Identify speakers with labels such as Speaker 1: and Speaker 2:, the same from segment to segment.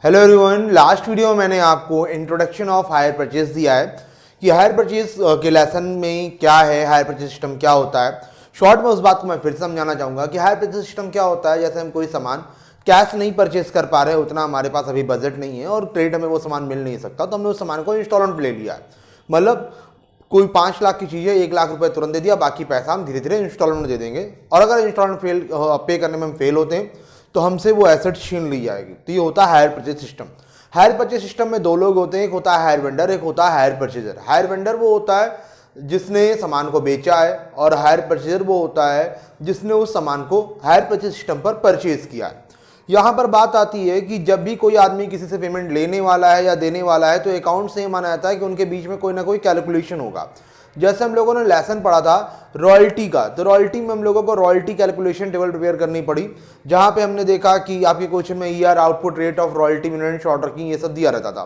Speaker 1: Hello everyone, last video में मैंने आपको इंट्रोडक्शन ऑफ हायर परचेज दिया है कि हायर परचेज के लेसन में क्या है, हायर परचेज सिस्टम क्या होता है। शॉर्ट में उस बात को मैं फिर समझाना चाहूँगा कि हायर परचेज सिस्टम क्या होता है। जैसे हम कोई सामान कैश नहीं परचेज कर पा रहे, उतना हमारे पास अभी बजट नहीं है और क्रेडिट हमें वो सामान मिल नहीं सकता, तो हमने उस सामान को इंस्टॉलमेंट पे ले लिया है। मतलब कोई 5 लाख की चीज़ है, 1 लाख रुपए तुरंत दे दिया, बाकी पैसा हम धीरे धीरे इंस्टॉलमेंट में दे देंगे। और अगर इंस्टॉलमेंट पे करने में हम फेल होते हैं तो हमसे वो एसेट छीन ली जाएगी। तो ये होता है hire purchase system. Hire purchase system में दो लोग होते हैं, एक होता है हायर वेंडर, एक होता है हायर परचेजर। हायर वेंडर वो होता है जिसने सामान को बेचा है और हायर परचेजर वो होता है जिसने उस सामान को हायर परचेज सिस्टम पर परचेज किया है। यहाँ पर बात आती है कि जब भी कोई आदमी किसी से पेमेंट लेने वाला है या देने वाला है तो अकाउंट से माना जाता है कि उनके बीच में कोई ना कोई कैलकुलेशन होगा। जैसे हम लोगों ने लेसन पढ़ा था रॉयल्टी का, तो रॉयल्टी में हम लोगों को रॉयल्टी कैलकुलेशन टेबल प्रिपेयर करनी पड़ी, जहां पे हमने देखा कि आपके क्वेश्चन में ER, output, rate of royalty, minute, short working, ये सब दिया रहता था।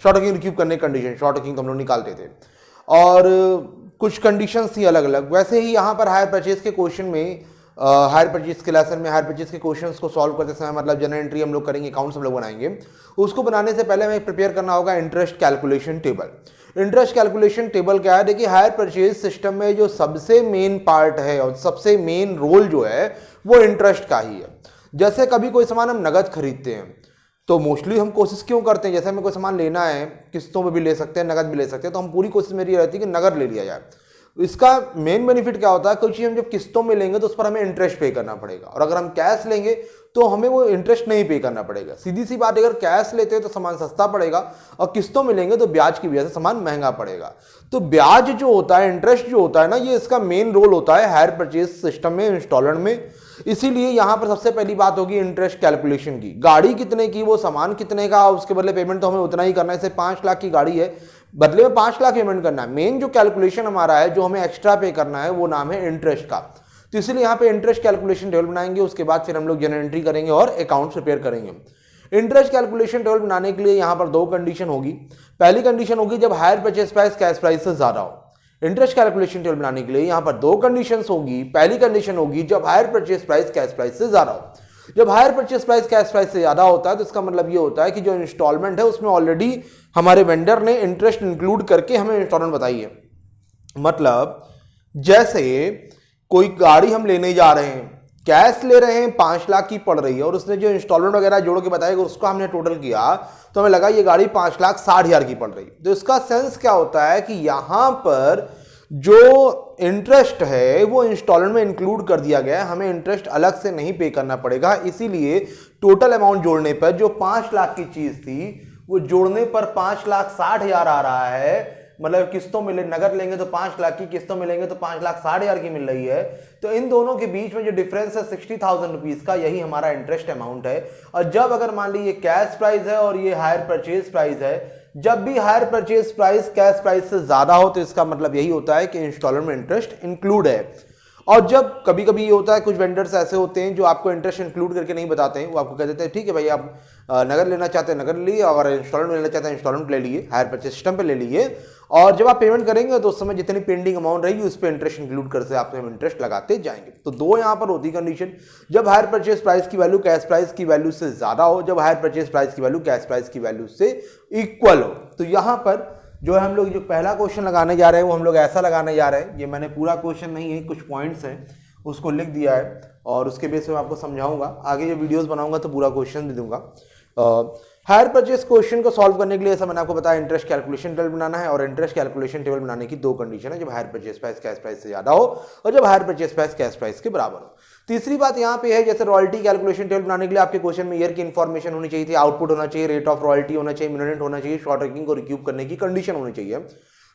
Speaker 1: शॉर्ट वर्किंग रिक्यूब करने की कंडीशन, शॉर्ट वर्किंग हम लोग निकालते थे और कुछ कंडीशन थी अलग अलग। वैसे ही यहाँ पर हायर परचेज के क्वेश्चन में, हायर परचेज के लेसन में हायर परचेज के क्वेश्चंस को सॉल्व करते समय, मतलब जनरल एंट्री हम लोग करेंगे, अकाउंट्स हम लोग बनाएंगे, उसको बनाने से पहले हमें प्रिपेयर करना होगा interest calculation table. Interest calculation table क्या है? देखिए, हायर परचेज सिस्टम में जो सबसे मेन पार्ट है और सबसे मेन रोल जो है वो इंटरेस्ट का ही है। जैसे कभी कोई सामान हम नगद खरीदते हैं तो मोस्टली हम कोशिश क्यों करते हैं, जैसे हमें कोई सामान लेना है, किस्तों में भी ले सकते हैं, नगद भी ले सकते हैं, तो हम पूरी कोशिश मेरी रहती है कि नगद ले लिया जाए। इसका मेन बेनिफिट क्या होता है? कोई चीज हम जब किस्तों में लेंगे तो उस पर हमें इंटरेस्ट पे करना पड़ेगा, और अगर हम कैश लेंगे तो हमें वो इंटरेस्ट नहीं पे करना पड़ेगा। सीधी सी बात, अगर कैश लेते हैं तो सामान सस्ता पड़ेगा और किस्तों में लेंगे तो ब्याज की वजह से सामान महंगा पड़ेगा। तो ब्याज जो होता है, इंटरेस्ट जो होता है ना, ये इसका मेन रोल होता है हायर परचेज सिस्टम में, इंस्टॉलमेंट में। इसीलिए यहां पर सबसे पहली बात होगी इंटरेस्ट कैलकुलेशन की। गाड़ी कितने की, वो सामान कितने का, उसके बदले पेमेंट तो हमें उतना ही करना है। जैसे 5 लाख की गाड़ी है, बदले में 5 लाख पेमेंट करना है। मेन जो कैलकुलेशन हमारा है, जो हमें एक्स्ट्रा पे करना है, वो नाम है इंटरेस्ट का। तो इसलिए यहाँ पे इंटरेस्ट कैलकुलेशन टेबल बनाएंगे, उसके बाद फिर हम लोग जनरल एंट्री करेंगे और अकाउंट प्रिपेयर करेंगे। इंटरेस्ट कैलकुलेशन टेबल बनाने के लिए यहाँ पर 2 कंडीशन होगी। पहली कंडीशन होगी जब higher purchase price cash price से ज्यादा हो। इंटरेस्ट कैलकुलेशन टेबल बनाने के लिए यहाँ पर 2 कंडीशन होगी। पहली कंडीशन होगी जब higher purchase price cash price से ज्यादा हो। जब higher purchase price cash price से ज्यादा होता है तो इसका मतलब ये होता है कि जो इंस्टॉलमेंट है उसमें ऑलरेडी हमारे वेंडर ने इंटरेस्ट इंक्लूड करके हमें इंस्टॉलमेंट बताई है। मतलब जैसे कोई गाड़ी हम लेने जा रहे हैं, कैश ले रहे हैं, 5 लाख की पड़ रही है, और उसने जो इंस्टॉलमेंट वगैरह जोड़ के बताया उसको हमने टोटल किया तो हमें लगा ये गाड़ी 5,60,000 की पड़ रही। तो इसका सेंस क्या होता है कि यहां पर जो इंटरेस्ट है वो इंस्टॉलमेंट में इंक्लूड कर दिया गया है, हमें इंटरेस्ट अलग से नहीं पे करना पड़ेगा। इसीलिए टोटल अमाउंट जोड़ने पर जो 5 लाख की चीज थी वो जोड़ने पर 5,60,000 आ रहा है। मतलब किस्तों में नगद लेंगे तो 5 लाख की, किस्तों में लेंगे तो 5,60,000 की मिल रही है। तो इन दोनों के बीच में जो डिफरेंस है 60,000 रुपीज का, यही हमारा इंटरेस्ट अमाउंट है। और जब अगर मान लीजिए कैश प्राइस है और ये हायर परचेज प्राइस है, जब भी higher purchase price cash price से ज्यादा हो तो इसका मतलब यही होता है कि इंस्टॉलमेंट में इंटरेस्ट इंक्लूड है। और जब कभी कभी ये होता है, कुछ वेंडर्स ऐसे होते हैं जो आपको इंटरेस्ट इंक्लूड करके नहीं बताते हैं, वो आपको कह देते हैं ठीक है भाई, आप नगद लेना चाहते हैं नगद लिए, और इंस्टॉलमेंट लेना चाहते हैं इंस्टॉलमेंट ले लिए, हायर परचेज सिस्टम पे ले लिए, और जब आप पेमेंट करेंगे तो उस समय जितनी पेंडिंग अमाउंट रहेगी उस पर इंटरेस्ट इंक्लूड कर से आपसे इंटरेस्ट लगाते जाएंगे। तो 2 यहाँ पर होती कंडीशन, जब हायर परचेज प्राइस की वैल्यू कैश प्राइस की वैल्यू से ज्यादा हो, जब हायर परचेज प्राइस की वैल्यू कैश प्राइस की वैल्यू से इक्वल हो। तो यहाँ पर जो है हम लोग जो पहला क्वेश्चन लगाने जा रहे हैं वो हम लोग ऐसा लगाने जा रहे हैं, ये मैंने पूरा क्वेश्चन नहीं है, कुछ पॉइंट्स हैं उसको लिख दिया है और उसके बेस पे मैं आपको समझाऊंगा। आगे जो वीडियोस बनाऊंगा तो पूरा क्वेश्चन भी दूंगा। हायर परचेज क्वेश्चन को सॉल्व करने के लिए, ऐसा मैंने आपको बताया, इंटरेस्ट कैलकुलेशन टेबल बनाना है। और इंटरेस्ट कैलकुलेशन टेबल बनाने की 2 कंडीशन है, जब higher purchase price cash price से ज्यादा हो और जब higher purchase price cash price के बराबर हो। तीसरी बात यहाँ पे है, जैसे रॉयल्टी कैलकुलेशन टेबल बनाने के लिए आपके क्वेश्चन में ईयर की इंफॉर्मेशन होनी चाहिए थी, आउटपुट होना चाहिए, रेट ऑफ रॉयल्टी होना चाहिए, मिनट होना चाहिए, शॉर्ट वर्किंग को रिक्यूब करने की कंडीशन होनी चाहिए।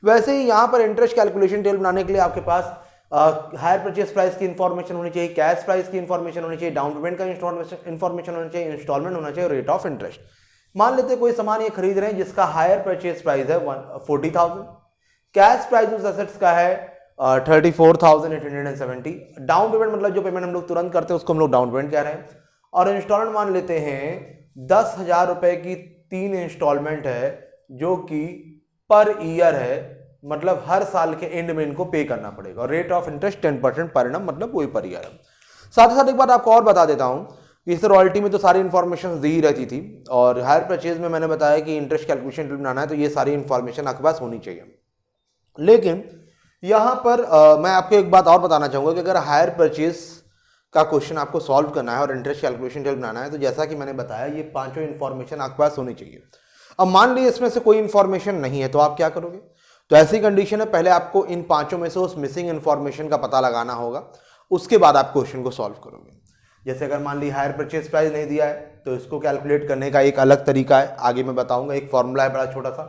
Speaker 1: वैसे ही यहाँ पर इंटरेस्ट कैलकुलेशन टेबल बनाने के लिए आपके पास हायर परचेज प्राइस की इंफॉर्मेशन होनी चाहिए, कैश प्राइस की इंफॉर्मेशन होनी चाहिए, डाउन पेमेंट का इंफॉर्मेशन होना चाहिए, इंस्टॉलमेंट होना चाहिए, रेट ऑफ इंटरेस्ट। मान लेते कोई सामान ये खरीद रहे हैं जिसका हायर परचेज प्राइस है 40,000, कैश प्राइस उस एसेट्स का है 34,870। डाउन पेमेंट मतलब जो पेमेंट हम लोग तुरंत करते हैं उसको हम लोग डाउन पेमेंट कह रहे हैं। और इंस्टॉलमेंट मान लेते हैं 10,000 रुपए की 3 इंस्टॉलमेंट है जो कि पर ईयर है, मतलब हर साल के एंड में इनको पे करना पड़ेगा। और rate of interest 10% per annum, मतलब वही पर ईयर है। साथ ही साथ एक बात आपको और बता देता हूं, इस रॉयल्टी में तो सारी इन्फॉर्मेशन दी ही रहती थी, और हायर परचेज में मैंने बताया कि इंटरेस्ट कैलकुलेशन बनाना है तो ये सारी इन्फॉर्मेशन आपके पास होनी चाहिए। लेकिन यहाँ पर मैं आपको एक बात और बताना चाहूँगा कि अगर हायर परचेज का क्वेश्चन आपको सॉल्व करना है और इंटरेस्ट कैलकुलेशन टेबल बनाना है तो जैसा कि मैंने बताया ये पांचों इन्फॉर्मेशन आपके पास होनी चाहिए। अब मान लीजिए इसमें से कोई इन्फॉर्मेशन नहीं है तो आप क्या करोगे? तो ऐसी कंडीशन है, पहले आपको इन पांचों में से उस मिसिंग इन्फॉर्मेशन का पता लगाना होगा, उसके बाद आप क्वेश्चन को सॉल्व करोगे। जैसे अगर मान ली हायर परचेज प्राइस नहीं दिया है तो इसको कैलकुलेट करने का एक अलग तरीका है, आगे मैं बताऊंगा। एक फॉर्मूला है बड़ा छोटा सा।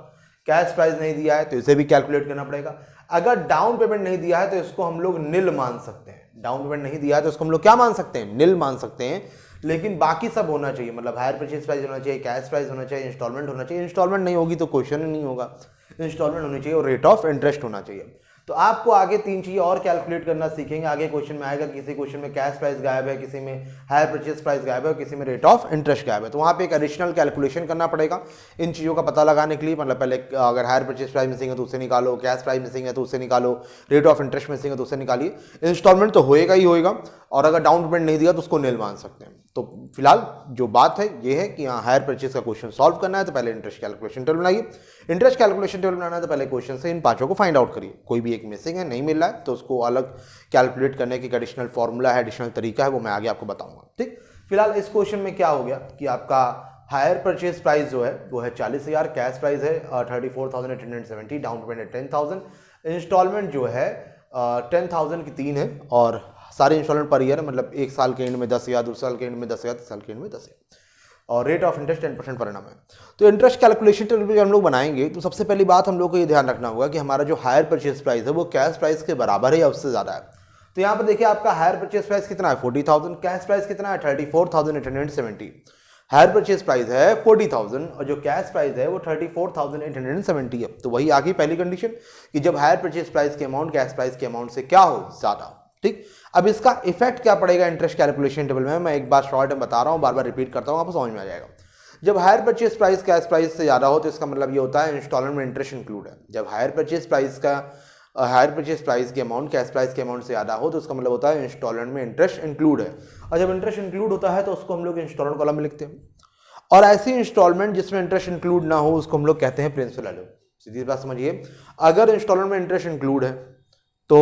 Speaker 1: कैश प्राइस नहीं दिया है तो इसे भी कैलकुलेट करना पड़ेगा। अगर डाउन पेमेंट नहीं दिया है तो इसको हम लोग निल मान सकते हैं। डाउन पेमेंट नहीं दिया है तो इसको हम लोग क्या मान सकते हैं? निल मान सकते हैं। लेकिन बाकी सब होना चाहिए, मतलब हायर परचेज प्राइस होना चाहिए, कैश प्राइस होना चाहिए, इंस्टॉलमेंट होना चाहिए। इंस्टॉलमेंट नहीं होगी तो क्वेश्चन नहीं होगा। इंस्टॉलमेंट होनी चाहिए और रेट ऑफ इंटरेस्ट होना चाहिए। तो आपको आगे तीन चीज़ें और कैलकुलेट करना सीखेंगे। आगे क्वेश्चन में आएगा, किसी क्वेश्चन में कैश प्राइस गायब है, किसी में हायर परचेज प्राइस गायब है, किसी में रेट ऑफ इंटरेस्ट गायब है। तो वहाँ पे एक एडिशनल कैलकुलेशन करना पड़ेगा इन चीज़ों का पता लगाने के लिए। मतलब पहले अगर हायर परचेज प्राइस मिसिंग है तो उसे निकालो, कैश प्राइस मिसिंग है तो उसे निकालो, रेट ऑफ इंटरेस्ट मिसिंग है तो उसे निकालिए। इंस्टॉलमेंट तो होएगा ही होएगा, और अगर डाउन पेमेंट नहीं दिया तो उसको निल मान सकते हैं। तो फिलहाल जो बात है ये है कि यहाँ हायर परचेज का क्वेश्चन सॉल्व करना है तो पहले इंटरेस्ट कैलकुलेशन टेबल बनाइए। इंटरेस्ट कैलकुलेशन टेबल बनाना है तो पहले क्वेश्चन से इन पांचों को फाइंड आउट करिए। कोई भी एक मिसिंग है, नहीं मिल रहा है तो उसको अलग कैलकुलेट करने की एडिशनल फॉर्मूला है, एडिशनल तरीका है, वो मैं आगे आपको बताऊंगा। ठीक, फिलहाल इस क्वेश्चन में क्या हो गया कि आपका हायर परचेज प्राइस जो है वो है 40,000, कैश प्राइस है 34,870, डाउन पेमेंट है 10,000, इंस्टॉलमेंट जो है 10,000 की 3 है, और सारे इंस्टॉलमेंट पर ईयर है, मतलब एक साल के एंड में 10,000, दूसरे साल के एंड में 10,000, तीसरे साल के एंड में 10,000, और रेट ऑफ इंटरेस्ट 10% पर annum है। तो इंटरेस्ट कैलकुलेशन टेबल हम लोग बनाएंगे तो सबसे पहली बात हम लोग को ये ध्यान रखना होगा कि हमारा जो हायर परचेज प्राइस है वो कैश प्राइस के बराबर है या उससे ज़्यादा है। तो यहाँ पर देखिए आपका हायर परचेज प्राइस कितना है? 40,000। कैश प्राइस कितना है? 34,870। हायर परचेज प्राइस है 40,000 और जो कैश प्राइस है वो 34,870 है। तो वही आ गई पहली कंडीशन कि जब हायर परचेज प्राइस के अमाउंट कैश प्राइस के अमाउंट से क्या हो? ज़्यादा। ठीक, अब इसका इफेक्ट क्या पड़ेगा इंटरेस्ट कैलकुलेशन टेबल में? मैं एक बार शॉर्ट में बता रहा हूँ, बार बार रिपीट करता हूँ, आपको समझ में आ जाएगा। जब higher purchase price cash price से ज़्यादा हो तो इसका मतलब ये होता है इंस्टॉलमेंट में इंटरेस्ट इंक्लूड है। जब हायर परचेज प्राइस के अमाउंट कैश प्राइस के अमाउंट से ज़्यादा हो तो उसका मतलब होता है इंस्टॉलमेंट में इंटरेस्ट इंक्लूड है। और जब इंटरेस्ट इंक्लूड होता है तो उसको हम लोग इंस्टॉलमेंट कॉलम में लिखते हैं। और ऐसी इंस्टॉलमेंट जिसमें इंटरेस्ट इंक्लूड ना हो उसको हम लोग कहते हैं प्रिंसिपल वैल्यू। सीधी बात समझिए, अगर इंस्टॉलमेंट में इंटरेस्ट इंक्लूड है तो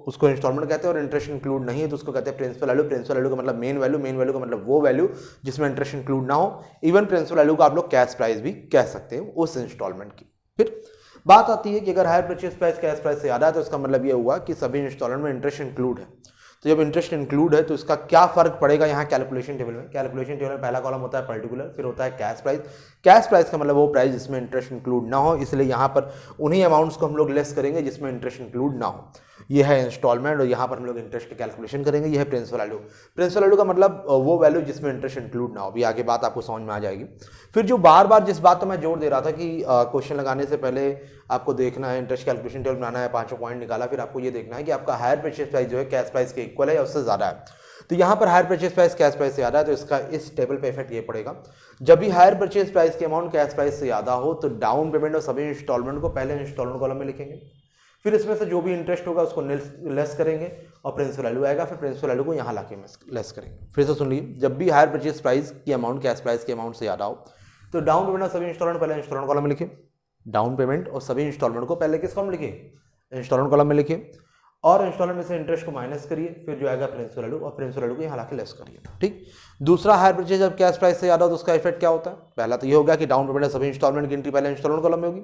Speaker 1: उसको इंस्टॉलमेंट कहते हैं, और इंटरेस्ट इंक्लूड नहीं है तो उसको कहते हैं प्रिंसिपल वैल्यू। प्रिंसिपल वैल्यू का मतलब मेन वैल्यू, मेन वैल्यू का मतलब वो वैल्यू जिसमें इंटरेस्ट इंक्लूड ना हो। इवन प्रिंसिपल वैल्यू का आप लोग कैश प्राइस भी कह सकते हैं उस इंस्टॉलमेंट की। फिर बात आती है कि अगर hire purchase price cash price से ज़्यादा है तो इसका मतलब ये हुआ कि सभी इंस्टॉलमेंट में इंटरेस्ट इंक्लूड है। तो जब इंटरेस्ट इंक्लूड है तो इसका क्या फर्क पड़ेगा यहाँ कैलकुलेशन टेबल में? कैलकुलेशन टेबल में पहला कॉलम होता है पर्टिकुलर, फिर होता है कैश प्राइस। कैश प्राइस का मतलब वो प्राइस जिसमें इंटरेस्ट इंक्लूड ना हो, इसलिए यहाँ पर उन्हीं अमाउंट्स को हम लोग लेस करेंगे जिसमें इंटरेस्ट इंक्लूड ना हो। ये है इंस्टॉलमेंट, और यहाँ पर हम लोग इंटरेस्ट की कैलकुलेशन करेंगे। ये है प्रिंसिपल वैल्यू। प्रिंसिपल वैल्यू का मतलब वो वैल्यू जिसमें इंटरेस्ट इंक्लूड ना हो। अभी आगे बात आपको समझ में आ जाएगी। फिर जो बार बार जिस बात तो मैं जोर दे रहा था कि क्वेश्चन लगाने से पहले आपको देखना है, इंटरेस्ट कैलकुलेशन टेबल बनाना है, पांचों पॉइंट निकाला, फिर आपको ये देखना है कि आपका हायर परचेज प्राइस जो है कैश प्राइस के इक्वल है या उससे ज़्यादा है। तो यहाँ पर higher purchase price cash price से ज़्यादा है तो इसका इस टेबल पे इफेक्ट ये पड़ेगा। जब भी हायर परचेज प्राइस के अमाउंट कैश प्राइस से ज़्यादा हो तो डाउन पेमेंट और सभी इंस्टॉलमेंट को पहले इंस्टॉलमेंट कॉलम में लिखेंगे, फिर इसमें से जो भी इंटरेस्ट होगा उसको लेस करेंगे और प्रिंसिपल वैल्यू आएगा, फिर प्रिंसिपल वैल्यू को यहाँ लाके लेस करेंगे। फिर से सुन लीजिए, जब भी हायर परचेज प्राइस की अमाउंट कैश प्राइस के अमाउंट से ज़्यादा हो तो डाउन पेमेंट और सभी इंस्टॉलमेंट पहले इंस्टॉलमेंट कॉलम में लिखिए। डाउन पेमेंट और सभी इंस्टॉलमेंट को पहले किस कॉलम में लिखिए? इंस्टॉलमेंट कॉलम में लिखिए, और इंस्टॉलमेंट में से इंटरेस्ट को माइनस करिए, फिर जो आएगा प्रिंसिपल वैल्यू, और प्रिंसिपल वैल्यू को यहाँ लाके लेस करिए। ठीक, दूसरा हायर परचेज जब कैश प्राइस से ज़्यादा हो तो उसका इफेक्ट क्या होता है? पहला तो ये होगा कि डाउन पेमेंट और सभी इंस्टॉलमेंट की एंट्री पहले इंस्टॉलमेंट कॉलम में होगी।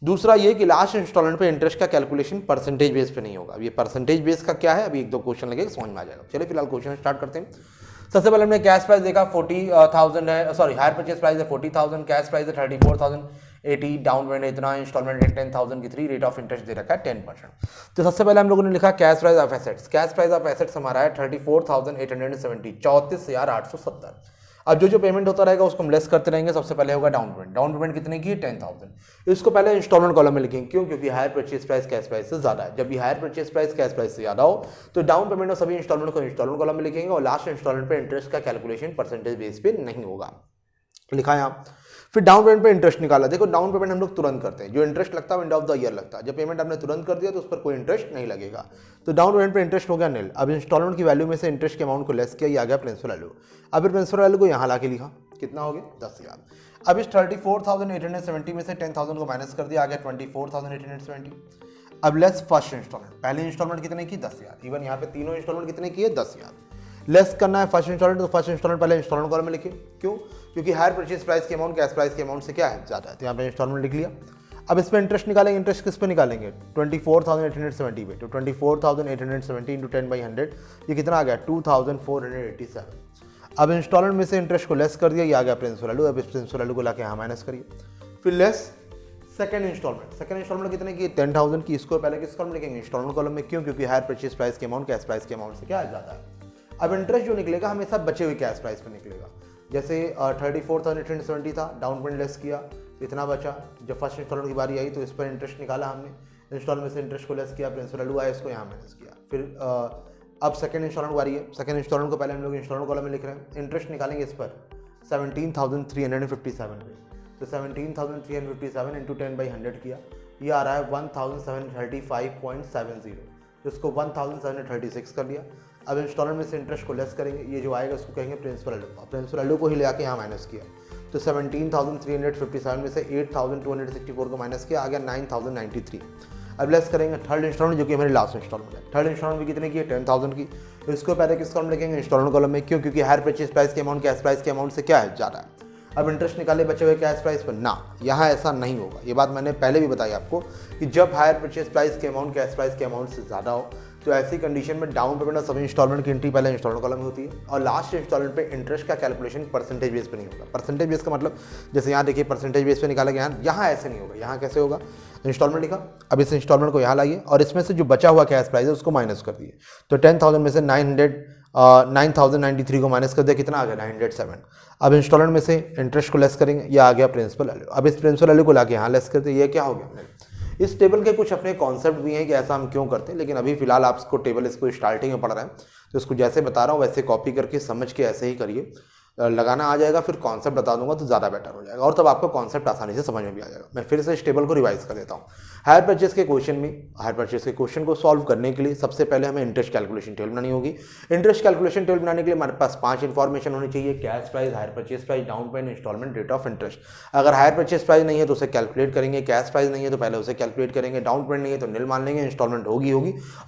Speaker 1: दूसरा ये कि लास्ट इंस्टॉलमेंट पे इंटरेस्ट का कैलकुलेशन परसेंटेज बेस पे नहीं होगा। अब ये परसेंटेज बेस का क्या है, अभी एक दो क्वेश्चन लगेगा, समझ में आ जाएगा। चलिए फिलहाल क्वेश्चन स्टार्ट करते हैं। सबसे पहले हमने कैश प्राइस देखा 40,000 है, सॉरी हायर परचेज प्राइस है 40,000, कैश प्राइस है 34,080, डाउन पेमेंट इतना, इंस्टॉलमेंट है 10,000 की 3, रेट ऑफ इंटरेस्ट दे रखा है 10%। तो सबसे पहले हम लोगों ने लिखा cash price of assets. Cash price of assets हमारा है 34,870, 34,870। अब जो पेमेंट होता रहेगा उसको हम लेस करते रहेंगे। सबसे पहले होगा डाउन पेमेंट। डाउन पेमेंट कितने की है? 10,000। इसको पहले इंस्टॉलमेंट कॉलम में लिखेंगे, क्यों? क्योंकि higher purchase price cash price से ज्यादा है। जब भी higher purchase price cash price से ज्यादा हो तो डाउन पेमेंट और सभी इंस्टॉलमेंट को इंस्टॉलमेंट कॉलम में लिखेंगे, और लास्ट इंस्टॉलमेंट पे इंटरेस्ट का कैलकुलेशन परसेंटेज बेस पे नहीं होगा। लिखा यहाँ। फिर डाउन पेमेंट पे इंटरेस्ट निकाला। देखो डाउन पेमेंट हम लोग तुरंत करते हैं, जो इंटरेस्ट लगता है एंड ऑफ द ईयर लगता है। जब पेमेंट आपने तुरंत कर दिया तो उस पर कोई इंटरेस्ट नहीं लगेगा, तो डाउन पेमेंट पे इंटरेस्ट हो गया नील। अब इंस्टॉलमेंट की वैल्यू में से इंटरेस्ट के अमाउंट को लेस किया, ये आ गया प्रिंसिपल वैल्यू। अब प्रिंसिपल वैल्यू को यहाँ ला के लिखा, कितना हो गया 10,000। अब इस 34,870 में से 10,000 को माइनस कर दिया, आ गया 24,870। अब लेस फर्स्ट इंस्टॉलमेंट, पहले इंस्टॉलमेंट कितने की 10,000, इवन यहाँ पे तीनों इंस्टॉलमेंट कितने की है 10,000। लेस करना है फर्स्ट इंस्टॉलमेंट, तो फर्स्ट इंस्टॉलमेंट पहले इंस्टॉलमेंट कॉलम में लिखिए, क्यों? क्योंकि हायर परचेज प्राइस के अमाउंट कैश प्राइस के अमाउंट से क्या है ज़्यादा है, तो यहाँ पे इंस्टॉलमेंट लिख लिया। अब इस पर इंटरेस्ट निकालेंगे, इंटरेस्ट किस पे निकालेंगे 24,870 पे, तो 24,870 इंटू 10/100 ये कितना आ गया 2,487। अब इंस्टॉलमेंट में से इंटरेस्ट को लेस कर दिया, ये आ गया प्रिंसिपल वैल्यू। अब इस प्रिंसिपल वैल्यू को लाके यहाँ माइनस करिए, फिर लेस सेकंड इंस्टॉलमेंट कितने की 10,000 की, इसको पहले किस कॉलम लिखेंगे इंस्टॉलमेंट कॉलम में, क्यों? क्योंकि हायर परचेज प्राइस के अमाउंट कैश प्राइस के अमाउंट से क्या ज़्यादा है। अब इंटरेस्ट जो निकलेगा हमेशा बचे हुए कैश प्राइस पे निकलेगा। जैसे 34,870 था, डाउन पेमेंट लेस किया तो इतना बचा। जब फर्स्ट इंस्टॉलमेंट की बारी आई तो इस पर इंटरेस्ट निकाला हमने, इंस्टॉलमेंट से इंटरेस्ट को लेस किया, प्रिंसिपल वैल्यू आया, इसको यहाँ माइनस किया। फिर अब सेकंड इंस्टॉलमेंट बारी है, सेकंड इंस्टॉलमेंट को पहले हम लोग इंस्टॉलमेंट कॉलम में लिख रहे हैं। इंटरेस्ट निकालेंगे इस पर 17,357 पे, तो 17,357 इंटू 10/100 किया, ये आ रहा है 1,735.70, तो इसको 1,736 कर लिया। अब इंस्टॉलमेंट में से इंटरेस्ट को लेस करेंगे, ये जो आएगा उसको कहेंगे प्रिंसिपल वैल्यू। प्रिंसिपल वैल्यू को ही ले आके यहाँ माइनस किया, तो 17,357 में से 8,264 को माइनस किया, आ गया 9,093। अब लेस करेंगे थर्ड इंस्टॉलमेंट जो कि हमारी लास्ट इंस्टॉलमेंट है। थर्ड इंस्टॉलमेंट भी कितने की है 10,000 की, तो इसको पहले किस कॉलम लिखेंगे इंस्टॉलमेंट कॉलम में, क्यों? क्योंकि हायर परचेज प्राइस के अमाउंट कैश प्राइस के अमाउंट से क्या है ज़्यादा है। अब इंटरेस्ट निकाले बचे हुए कैश प्राइस पर ना, यहाँ ऐसा नहीं होगा। ये बात मैंने पहले भी बताई आपको कि जब हायर परचेज प्राइस के अमाउंट कैश प्राइस के अमाउंट से ज़्यादा हो तो ऐसी कंडीशन में डाउन पेमेंट और सभी इंस्टॉलमेंट की एंट्री पहले इंस्टॉलमेंट कॉलम में होती है, और लास्ट इंस्टॉलमेंट पे इंटरेस्ट का कैलकुलेशन परसेंटेज बेस पे नहीं होगा। परसेंटेज बेस का मतलब जैसे यहाँ देखिए परसेंटेज बेस पे निकाला गया, यहाँ ऐसे नहीं होगा। यहाँ कैसे होगा, इंस्टॉलमेंट लिखा, अब इस इंस्टॉलमेंट को यहाँ लाइए और इसमें से जो बचा हुआ कैश प्राइस है उसको माइनस कर दिए, तो 10,000 में से 9,093 को माइनस कर दिया, कितना आ गया 907। अब इंस्टॉलमेंट में से इंटरेस्ट को लेस करेंगे, ये आ गया प्रिंसिपल वैल्यू। अब इस प्रिंसिपल वैल्यू को लाके यहाँ लेस करते, ये क्या हो गया। इस टेबल के कुछ अपने कॉन्सेप्ट भी हैं कि ऐसा हम क्यों करते हैं, लेकिन अभी फिलहाल आपको टेबल इसको स्टार्टिंग में पढ़ रहे हैं, तो इसको जैसे बता रहा हूँ वैसे कॉपी करके समझ के ऐसे ही करिए। लगाना आ जाएगा, फिर कॉन्सेप्ट बता दूंगा तो ज़्यादा बेटर हो जाएगा, और तब आपको कॉन्सेप्ट आसानी से समझ में भी आ जाएगा। मैं फिर से इस टेबल को रिवाइज कर देता हूँ। हायर परचेज के क्वेश्चन को सॉल्व करने के लिए सबसे पहले हमें इंटरेस्ट कैलकुलेशन टेबल बनानी होगी। इंटरेस्ट कैलकुलेशन टेबल बनाने के लिए हमारे पास 5 इंफॉर्मेशन होनी चाहिए, cash price, hire purchase price, down payment, installment, rate of interest. अगर हायर परचेज प्राइस नहीं है तो उसे कैलकुलेट करेंगे, कैश प्राइस नहीं है तो पहले उसे कैलकुलेट करेंगे, डाउन पेमेंट नहीं है तो निल मान लेंगे, इंस्टॉलमेंट होगी,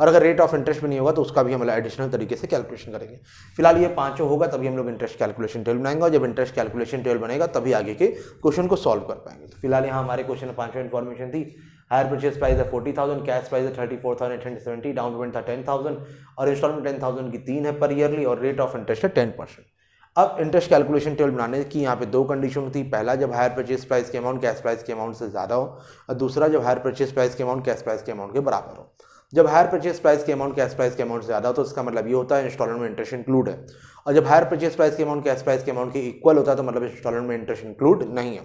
Speaker 1: और अगर रेट ऑफ इंटरेस्ट भी नहीं होगा तो उसका भी हम एडिशनल तरीके से कैलकुलेशन करेंगे। फिलहाल ये 5 होगा तभी हम लोग इंटरेस्ट कैलकुलेशन टेबल बनाएंगे, और जब इंटरेस्ट कैलकुलेशन टेबल बनेगा तभी आगे के क्वेश्चन को सॉल्व कर पाएंगे। तो फिलहाल यहाँ हमारे क्वेश्चन में 5 इंफॉर्मेशन थी। हायर परचेज प्राइस है 40,000, कैश प्राइस है 34,870, डाउन पेमेंट था 10,000 और इंस्टॉलमेंट 10,000 की 3 है पर ईयरली, और रेट ऑफ इंटरेस्ट है 10%। अब इंटरेस्ट कैलकुलेशन टेबल बनाने की यहाँ पे 2 कंडीशन थी। पहला, जब हायर परचेज प्राइस के अमाउंट कैश प्राइस के अमाउंट से ज़्यादा हो, और दूसरा जब हायर परचेज प्राइस के अमाउंट कैश प्राइस के अमाउंट के बराबर हो। जब हायर परचेज प्राइस के अमाउंट कैश प्राइस के अमाउंट से ज़्यादा हो तो इसका मतलब ये होता है इंस्टॉलमेंट में इंटरेस्ट इंक्लूड है, और जब हायर परचेज प्राइस के अमाउंट कैश प्राइस के अमाउंट के इक्वल होता है तो मतलब इंस्टॉलमेंट में इंटरेस्ट इंक्लूड नहीं है।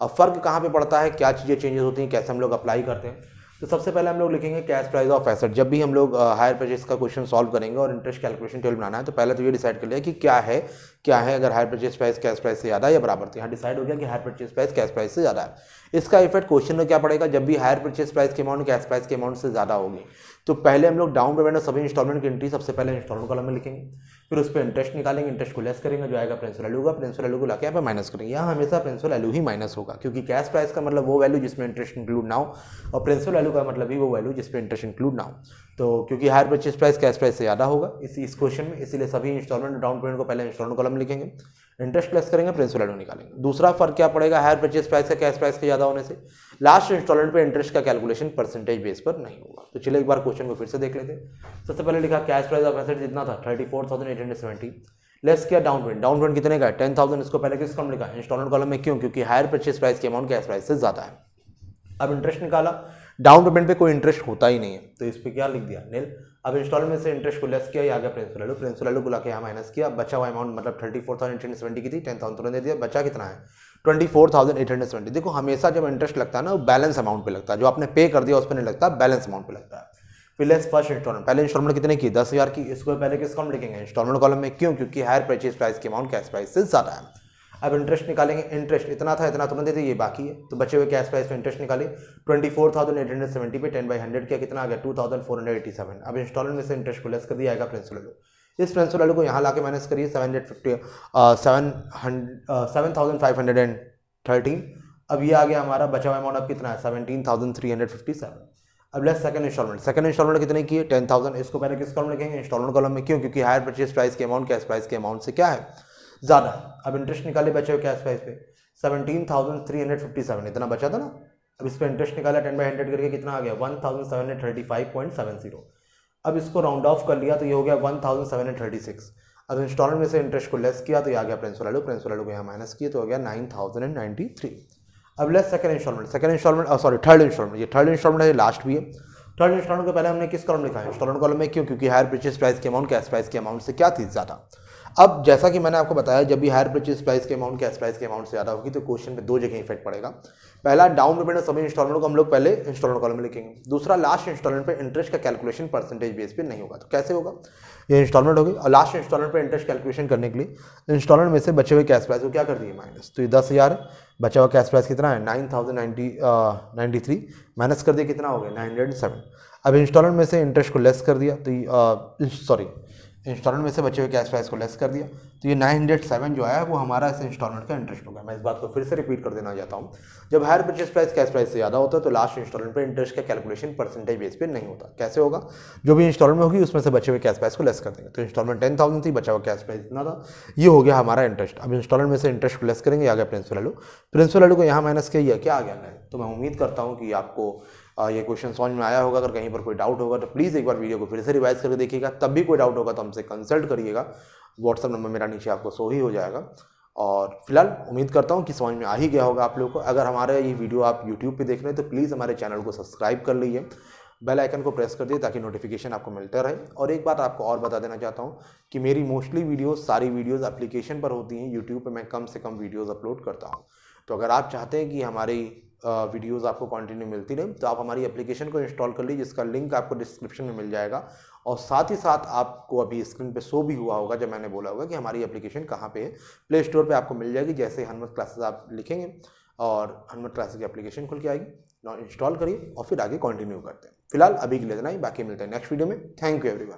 Speaker 1: अब फर्क कहाँ पे पड़ता है, क्या चीज़ें चेंजेस होती हैं, कैसे हम लोग अप्लाई करते हैं। तो सबसे पहले हम लोग लिखेंगे कैश प्राइस ऑफ एसेट। जब भी हम लोग हायर परचेज का क्वेश्चन सॉल्व करेंगे और इंटरेस्ट कैलकुलेशन टेबल बनाना है तो पहले तो ये डिसाइड कर लिया कि क्या है अगर hire purchase price cash price से ज़्यादा है या बराबर। तो यहाँ डिसाइड हो गया कि higher purchase price cash price से ज़्यादा है। इसका इफेक्ट क्वेश्चन में क्या पड़ेगा, जब भी हायर परचेज प्राइस के अमाउंट कैश प्राइस के अमाउंट से ज़्यादा होगी तो पहले हम लोग डाउन पेमेंट और सभी इंस्टॉलमेंट की एंट्री सबसे पहले इंस्टॉलमेंट कॉलम में लिखेंगे, फिर उस पर इंटरेस्ट निकालेंगे, इंटरेस्ट को लेस करेंगे, जो आएगा प्रिंसिपल वैल्यू होगा, प्रिंसिपल वैल्यू को लाके यहाँ पे माइनस करेंगे। यहाँ हमेशा प्रिंसिपल वैल्यू ही माइनस होगा, क्योंकि कैश प्राइस का मतलब वो वैल्यू जिसमें इंटरेस्ट इंक्लूड ना हो, और प्रिंसिपल वैल्यू का मतलब भी वो वैल्यू जिसमें इंटरेस्ट इंक्लूड ना हो। तो क्योंकि higher purchase price cash price से ज़्यादा होगा इस क्वेश्चन में, इसीलिए सभी इंस्टॉलमेंट और डाउन पेमेंट को पहले इंस्टॉलमेंट कॉलम में लिखेंगे, इंटरेस्ट लेस करेंगे, प्रिंसिपल वैल्यू निकालेंगे। दूसरा फर्क क्या पड़ेगा हायर परचेज प्राइस का कैश प्राइस के ज़्यादा होने से, लास्ट इंस्टॉलमेंट पे इंटरेस्ट का कैलकुलेशन परसेंटेज बेस पर नहीं होगा। तो चलिए एक बार क्वेश्चन को फिर से देख लेते हैं। सबसे पहले लिखा कैश प्राइस ऑफ एसेट जितना था 34,870, लेस किया डाउन पेमेंट कितने का है 10,000, इसको पहले किस कॉलम लिखा इंस्टॉलमेंट कॉलम में, क्यों क्योंकि हायर परचेज प्राइस के अमाउंट कैश प्राइस से ज़्यादा है। अब इंटरेस्ट निकाला, डाउन पेमेंट पे कोई इंटरेस्ट होता ही नहीं है तो इस पर क्या लिख दिया निल। अब इंस्टॉलमेंट में से इंटरेस्ट को लेस किया, आ गया प्रिंसिपल वैल्यू को लाके यहाँ माइनस किया, बचा हुआ अमाउंट मतलब 34,870 की थी, 10,000 तुरंत दे दिया, बचा कितना है 24,870। देखो हमेशा जब इंटरेस्ट लगता है ना वो बैलेंस अमाउंट पे लगता है, जो आपने पे कर दिया उस पर नहीं लगता, बैलेंस अमाउंट पे लगता है। फिर लेस फर्स्ट इंस्टॉलमेंट, पहले इंस्टॉलमेंट कितने की 10,000 की, इसको पहले किस कॉलम लिखेंगे इंस्टॉलमेंट कॉलम में, क्यों क्योंकि हायर परचेज प्राइस के अमाउंट कैश प्राइस से ज़्यादा है। अब इंटरेस्ट निकालेंगे, इंटरेस्ट इतना था, इतना तुरंत देते, ये बाकी है, तो बचे हुए कैश प्राइस पे इंटरेस्ट निकाले, 24,870 पे 10/100 किया, कितना आ गया 2,487। अब इंस्टॉलमेंट में से इंटरेस्ट को लेस कर दिया, आएगा प्रिंसिपल वैल्यू। इस प्रिंसिपल वैल्यू को यहाँ लाके माइनस करिए, 7,513। अब ये आ गया हमारा बचा हुआ अमाउंट अब कितना है 17,357। अब लेट्स सेकंड इंस्टॉलमेंट कितने की है 10,000। इसको पहले किस कॉलम लिखेंगे, इंस्टॉलमेंट कॉलम में, क्यों, क्योंकि हायर परचेज प्राइस के अमाउंट कैश प्राइस के अमाउंट से क्या है ज़्यादा। अब इंटरेस्ट निकाले बचे हुए कैश प्राइस पे 17,357, इतना बचा था ना। अब इस पर इंटरेस्ट निकाला 10/100 करके, कितना आ गया 1,735.70। अब इसको राउंड ऑफ कर लिया तो ये हो गया 1,736। अब इंस्टॉलमेंट में से इंटरेस्ट को लेस किया तो ये आ गया प्रिंसिपल वैल्यू को यहाँ माइनस किया तो हो गया 9,093। अब लेस थर्ड इंस्टॉलमेंट, ये थर्ड इंस्टॉलमेंट है, लास्ट भी है। थर्ड इंस्टॉलमेंट को पहले हमने किस कॉलम लिखा है, इंस्टॉलमेंट कॉलम में, क्यों, क्योंकि हायर परचेज प्राइस के अमाउंट कैश प्राइस के अमाउंट से क्या थी ज़्यादा। अब जैसा कि मैंने आपको बताया, जब भी हायर परचेज प्राइस के अमाउंट कैश प्राइस के अमाउंट से ज़्यादा होगी तो क्वेश्चन पे दो जगह इफेक्ट पड़ेगा। पहला, डाउन पेमेंट और सभी इंस्टॉलमेंट को हम लोग पहले इंस्टॉलमेंट कॉलम में लिखेंगे। दूसरा, लास्ट इंस्टॉलमेंट पे इंटरेस्ट का कैलकुलेशन परसेंटेज बेस पे नहीं होगा। तो कैसे होगा, ये इंस्टॉलमेंट होगी और लास्ट इंस्टॉलमेंट पे इंटरेस्ट कैलकुलेशन करने के लिए इंस्टॉलमेंट में से बचे हुए कैश प्राइस को क्या कर दिए माइनस, तो ये 10,000 है, बचा हुआ कैश प्राइस कितना है 9,093, माइनस कर दिया, कितना हो गया 907। अब इंस्टॉलमेंट में से इंटरेस्ट को लेस कर दिया तो इंस्टॉलमेंट में से बचे हुए कैश प्राइस को लेस कर दिया तो ये 907 जो है वो हमारा इस इंस्टॉलमेंट का इंटरेस्ट होगा। मैं इस बात को फिर से रिपीट कर देना चाहता हूँ, जब higher purchase price cash price से ज़्यादा होता है तो लास्ट इंस्टॉलमेंट पे इंटरेस्ट का कैलकुलेशन परसेंटेज बेस पे नहीं होता। कैसे होगा, जो भी इंस्टॉलमेंट होगी उसमें से बचे हुए कैश प्राइस को लेस कर देंगे। तो इंस्टॉलमेंट 10,000 थी, बचा हुआ कैश प्राइस इतना था, ये हो गया हमारा इंटरेस्ट। अब इंस्टॉलमेंट में से इंटरेस्ट को लेस करेंगे, आ गया प्रिंसिपल वैल्यू को यहाँ माइनस किया, क्या आ गया 9। तो मैं उम्मीद करता हूँ कि आपको ये क्वेश्चन समझ में आया होगा। अगर कहीं पर कोई डाउट होगा तो प्लीज़ एक बार वीडियो को फिर से रिवाइज करके देखिएगा। तब भी कोई डाउट होगा तो हमसे कंसल्ट करिएगा, व्हाट्सअप नंबर मेरा नीचे आपको शो ही हो जाएगा। और फिलहाल उम्मीद करता हूँ कि समझ में आ ही गया होगा आप लोगों को। अगर हमारा ये वीडियो आप यूट्यूब पे देख रहे हैं तो प्लीज़ हमारे चैनल को सब्सक्राइब कर लीजिए, बेल आइकन को प्रेस कर दिए ताकि नोटिफिकेशन आपको मिलता रहे। और एक बात आपको और बता देना चाहता हूँ कि मेरी मोस्टली वीडियोस, सारी वीडियोस एप्लीकेशन पर होती हैं। यूट्यूब पे मैं कम से कम वीडियोस अपलोड करता हूँ। तो अगर आप चाहते हैं कि हमारी वीडियोस आपको कंटिन्यू मिलती रहे तो आप हमारी एप्लीकेशन को इंस्टॉल कर लीजिए, जिसका लिंक आपको डिस्क्रिप्शन में मिल जाएगा। और साथ ही साथ आपको अभी स्क्रीन पे शो भी हुआ होगा जब मैंने बोला होगा कि हमारी एप्लीकेशन कहाँ पे है। प्ले स्टोर पे आपको मिल जाएगी, जैसे हनमत क्लासेस आप लिखेंगे और हनमत क्लासेस की एप्लीकेशन खुल के आएगी। इंस्टॉल करिए और फिर आगे कंटिन्यू करते हैं। फिलहाल अभी के लिए इतना ही, बाकी मिलते हैं नेक्स्ट वीडियो में। Thank you everyone.